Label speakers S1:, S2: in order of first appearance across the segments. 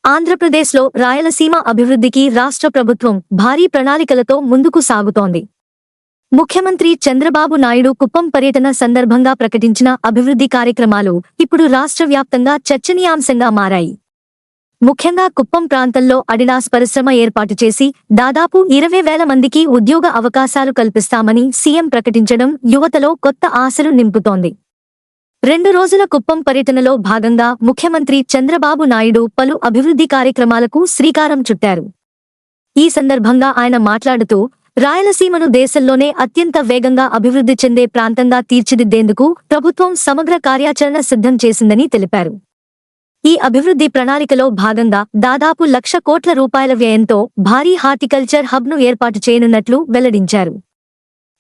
S1: ఆంధ్రప్రదేశ్లో రాయలసీమ అభివృద్ధికి రాష్ట్ర ప్రభుత్వం భారీ ప్రణాళికలతో ముందుకు సాగుతోంది. ముఖ్యమంత్రి చంద్రబాబు నాయుడు కుప్పం పర్యటన సందర్భంగా ప్రకటించిన అభివృద్ధి కార్యక్రమాలు ఇప్పుడు రాష్ట్ర వ్యాప్తంగా చర్చనీయాంశంగా మారాయి. ముఖ్యంగా కుప్పం ప్రాంతంలో అడిడాస్ పరిశ్రమ ఏర్పాటు చేసి దాదాపు 20,000 మందికి ఉద్యోగ అవకాశాలు కల్పిస్తామని సీఎం ప్రకటించడం యువతలో కొత్త ఆశలు నింపుతోంది. 2 రోజుల కుప్పం పర్యటనలో భాగంగా ముఖ్యమంత్రి చంద్రబాబు నాయుడు పలు అభివృద్ధి కార్యక్రమాలకు శ్రీకారం చుట్టారు. ఈ సందర్భంగా ఆయన మాట్లాడుతూ, రాయలసీమను దేశంలోనే అత్యంత వేగంగా అభివృద్ధి చెందే ప్రాంతంగా తీర్చిదిద్దేందుకు ప్రభుత్వం సమగ్ర కార్యాచరణ సిద్ధం చేసిందని తెలిపారు. ఈ అభివృద్ధి ప్రణాళికలో భాగంగా దాదాపు 1,00,000 కోట్ల రూపాయల వ్యయంతో భారీ హార్టికల్చర్ హబ్ను ఏర్పాటు చేయనున్నట్లు వెల్లడించారు.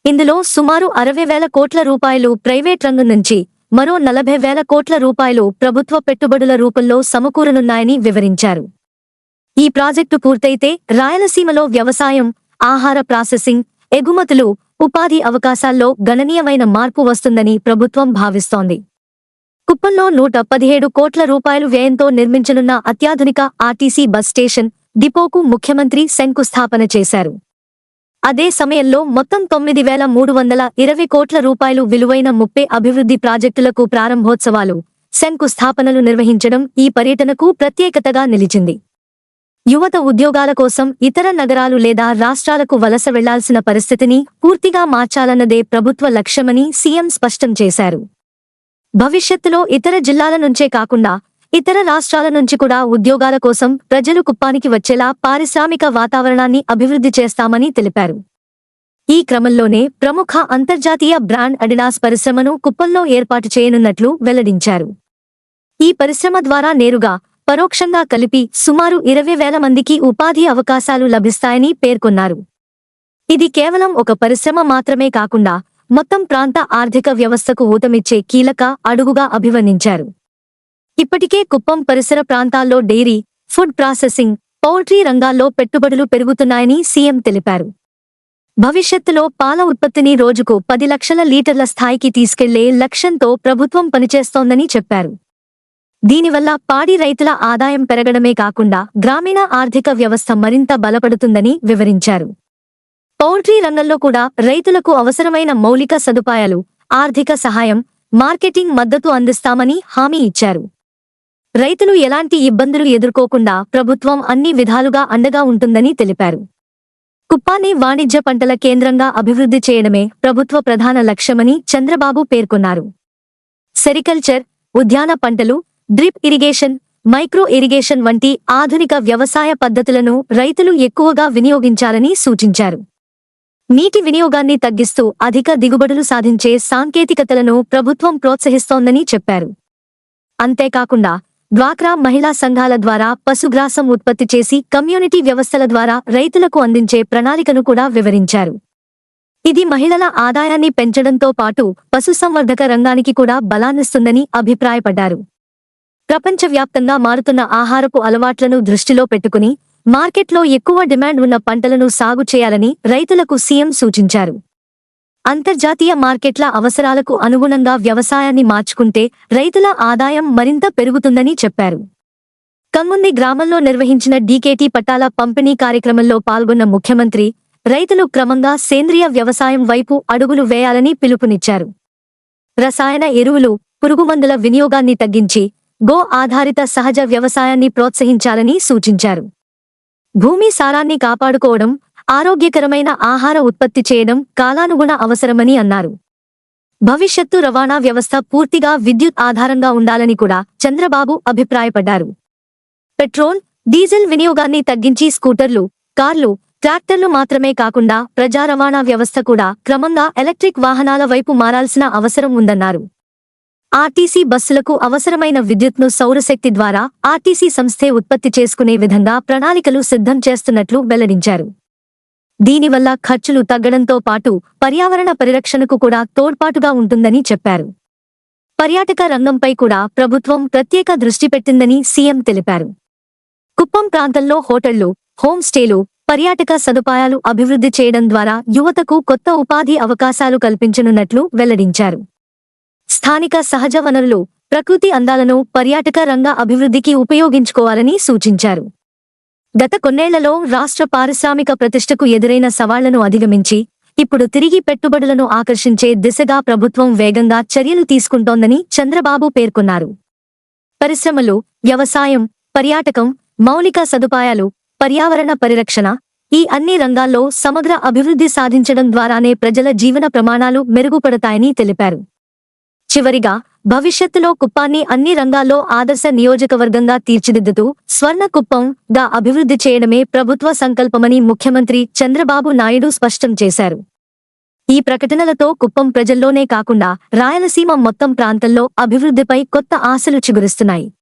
S1: ఇందులో సుమారు 60,000 కోట్ల రూపాయలు ప్రైవేట్ రంగం నుంచి, మరో 40,000 కోట్ల రూపాయలు ప్రభుత్వ పెట్టుబడుల రూపంలో సమకూరనున్నాయని వివరించారు. ఈ ప్రాజెక్టు పూర్తయితే రాయలసీమలో వ్యవసాయం, ఆహార ప్రాసెసింగ్, ఎగుమతులు, ఉపాధి అవకాశాల్లో గణనీయమైన మార్పు వస్తుందని ప్రభుత్వం భావిస్తోంది. కుప్పంలో 117 కోట్ల రూపాయలు వ్యయంతో నిర్మించనున్న అత్యాధునిక ఆర్టీసీ బస్ స్టేషన్, డిపోకు ముఖ్యమంత్రి శంకుస్థాపన చేశారు. అదే సమయంలో మొత్తం 9,320 కోట్ల రూపాయలు విలువైన 30 అభివృద్ధి ప్రాజెక్టులకు ప్రారంభోత్సవాలు, శంకుస్థాపనలు నిర్వహించడం ఈ పర్యటనకు ప్రత్యేకతగా నిలిచింది. యువత ఉద్యోగాల కోసం ఇతర నగరాలు లేదా రాష్ట్రాలకు వలస వెళ్లాల్సిన పరిస్థితిని పూర్తిగా మార్చాలన్నదే ప్రభుత్వ లక్ష్యమని సీఎం స్పష్టం చేశారు. భవిష్యత్తులో ఇతర జిల్లాల నుంచే కాకుండా ఇతర రాష్ట్రాల నుంచి కూడా ఉద్యోగాల కోసం ప్రజలు కుప్పానికి వచ్చేలా పారిశ్రామిక వాతావరణాన్ని అభివృద్ధి చేస్తామని తెలిపారు. ఈ క్రమంలోనే ప్రముఖ అంతర్జాతీయ బ్రాండ్ అడిడాస్ పరిశ్రమను కుప్పంలో ఏర్పాటు చేయనున్నట్లు వెల్లడించారు. ఈ పరిశ్రమ ద్వారా నేరుగా, పరోక్షంగా కలిపి సుమారు 20,000 మందికి ఉపాధి అవకాశాలు లభిస్తాయని పేర్కొన్నారు. ఇది కేవలం ఒక పరిశ్రమ మాత్రమే కాకుండా మొత్తం ప్రాంత ఆర్థిక వ్యవస్థకు ఊతమిచ్చే కీలక అడుగుగా అభివర్ణించారు. ఇప్పటికే కుప్పం పరిసర ప్రాంతాల్లో డెయిరీ, ఫుడ్ ప్రాసెసింగ్, పౌల్ట్రీ రంగాల్లో పెట్టుబడులు పెరుగుతున్నాయని సీఎం తెలిపారు. భవిష్యత్తులో పాల ఉత్పత్తిని రోజుకు 10 లక్షల లీటర్ల స్థాయికి తీసుకెళ్లే లక్ష్యంతో ప్రభుత్వం పనిచేస్తోందని చెప్పారు. దీనివల్ల పాడి రైతుల ఆదాయం పెరగడమే కాకుండా గ్రామీణ ఆర్థిక వ్యవస్థ మరింత బలపడుతుందని వివరించారు. పౌల్ట్రీ రంగంలో కూడా రైతులకు అవసరమైన మౌలిక సదుపాయాలు, ఆర్థిక సహాయం, మార్కెటింగ్ మద్దతు అందిస్తామని హామీ ఇచ్చారు. రైతులు ఎలాంటి ఇబ్బందులు ఎదుర్కోకుండా ప్రభుత్వం అన్ని విధాలుగా అండగా ఉంటుందని తెలిపారు. కుప్పాన్ని వాణిజ్య పంటల కేంద్రంగా అభివృద్ధి చేయడమే ప్రభుత్వ ప్రధాన లక్ష్యమని చంద్రబాబు పేర్కొన్నారు. సెరికల్చర్, ఉద్యాన పంటలు, డ్రిప్ ఇరిగేషన్, మైక్రో ఇరిగేషన్ వంటి ఆధునిక వ్యవసాయ పద్ధతులను రైతులు ఎక్కువగా వినియోగించాలని సూచించారు. నీటి వినియోగాన్ని తగ్గిస్తూ అధిక దిగుబడులు సాధించే సాంకేతికతలను ప్రభుత్వం ప్రోత్సహిస్తోందని చెప్పారు. అంతేకాకుండా డ్వాక్రా మహిళా సంఘాల ద్వారా పశుగ్రాసం ఉత్పత్తి చేసి కమ్యూనిటీ వ్యవస్థల ద్వారా రైతులకు అందించే ప్రణాళికను కూడా వివరించారు. ఇది మహిళల ఆదాయాన్ని పెంచడంతో పాటు పశుసంవర్ధక రంగానికి కూడా బలాన్నిస్తుందని అభిప్రాయపడ్డారు. ప్రపంచవ్యాప్తంగా మారుతున్న ఆహారపు అలవాట్లను దృష్టిలో పెట్టుకుని మార్కెట్లో ఎక్కువ డిమాండ్ ఉన్న పంటలను సాగు చేయాలని రైతులకు సీఎం సూచించారు. అంతర్జాతీయ మార్కెట్ల అవసరాలకు అనుగుణంగా వ్యవసాయాన్ని మార్చుకుంటే రైతుల ఆదాయం మరింత పెరుగుతుందని చెప్పారు. కమ్ముంది గ్రామంలో నిర్వహించిన డీకేటీ పట్టాల పంపిణీ కార్యక్రమంలో పాల్గొన్న ముఖ్యమంత్రి రైతులు క్రమంగా సేంద్రియ వ్యవసాయం వైపు అడుగులు వేయాలని పిలుపునిచ్చారు. రసాయన ఎరువులు, పురుగుమందుల వినియోగాన్ని తగ్గించి గో ఆధారిత సహజ వ్యవసాయాన్ని ప్రోత్సహించాలని సూచించారు. భూమి సారాన్ని కాపాడుకోవడం, ఆరోగ్యకరమైన ఆహార ఉత్పత్తి చేయడం కాలానుగుణ అవసరమని అన్నారు. భవిష్యత్తు రవాణా వ్యవస్థ పూర్తిగా విద్యుత్ ఆధారంగా ఉండాలని కూడా చంద్రబాబు అభిప్రాయపడ్డారు. పెట్రోల్, డీజిల్ వినియోగాన్ని తగ్గించి స్కూటర్లు, కార్లు, ట్రాక్టర్లు మాత్రమే కాకుండా ప్రజా రవాణా వ్యవస్థ కూడా క్రమంగా ఎలక్ట్రిక్ వాహనాల వైపు మారాల్సిన అవసరం ఉందన్నారు. ఆర్టీసీ బస్సులకు అవసరమైన విద్యుత్ను సౌరశక్తి ద్వారా ఆర్టీసీ సంస్థే ఉత్పత్తి చేసుకునే విధంగా ప్రణాళికలు సిద్ధం చేస్తున్నట్లు వెల్లడించారు. దీనివల్ల ఖర్చులు తగ్గడంతో పాటు పర్యావరణ పరిరక్షణకు కూడా తోడ్పాటుగా ఉంటుందని చెప్పారు. పర్యాటక రంగంపై కూడా ప్రభుత్వం ప్రత్యేక దృష్టి పెట్టిందని సీఎం తెలిపారు. కుప్పం ప్రాంతంలో హోటళ్లు, హోమ్ స్టేలు, పర్యాటక సదుపాయాలు అభివృద్ధి చేయడం ద్వారా యువతకు కొత్త ఉపాధి అవకాశాలు కల్పించనున్నట్లు వెల్లడించారు. స్థానిక సహజ వనరులు, ప్రకృతి అందాలను పర్యాటక రంగ అభివృద్ధికి ఉపయోగించుకోవాలని సూచించారు. గత కొన్నేళ్లలో రాష్ట్ర పారిశ్రామిక ప్రతిష్టకు ఎదురైన సవాళ్లను అధిగమించి ఇప్పుడు తిరిగి పెట్టుబడులను ఆకర్షించే దిశగా ప్రభుత్వం వేగంగా చర్యలు తీసుకుంటోందని చంద్రబాబు పేర్కొన్నారు. పరిశ్రమలు, వ్యవసాయం, పర్యాటకం, మౌలిక సదుపాయాలు, పర్యావరణ పరిరక్షణ ఈ అన్ని రంగాల్లో సమగ్ర అభివృద్ధి సాధించడం ద్వారానే ప్రజల జీవన ప్రమాణాలు మెరుగుపడతాయని తెలిపారు. చివరిగా, భవిష్యత్తులో కుప్పాన్ని అన్ని రంగాల్లో ఆదర్శ నియోజకవర్గంగా తీర్చిదిద్దుతూ స్వర్ణ కుప్పంగా అభివృద్ధి చేయడమే ప్రభుత్వ సంకల్పమని ముఖ్యమంత్రి చంద్రబాబు నాయుడు స్పష్టం చేశారు. ఈ ప్రకటనలతో కుప్పం ప్రజల్లోనే కాకుండా రాయలసీమ మొత్తం ప్రాంతంలో అభివృద్ధిపై కొత్త ఆశలు చిగురిస్తున్నాయి.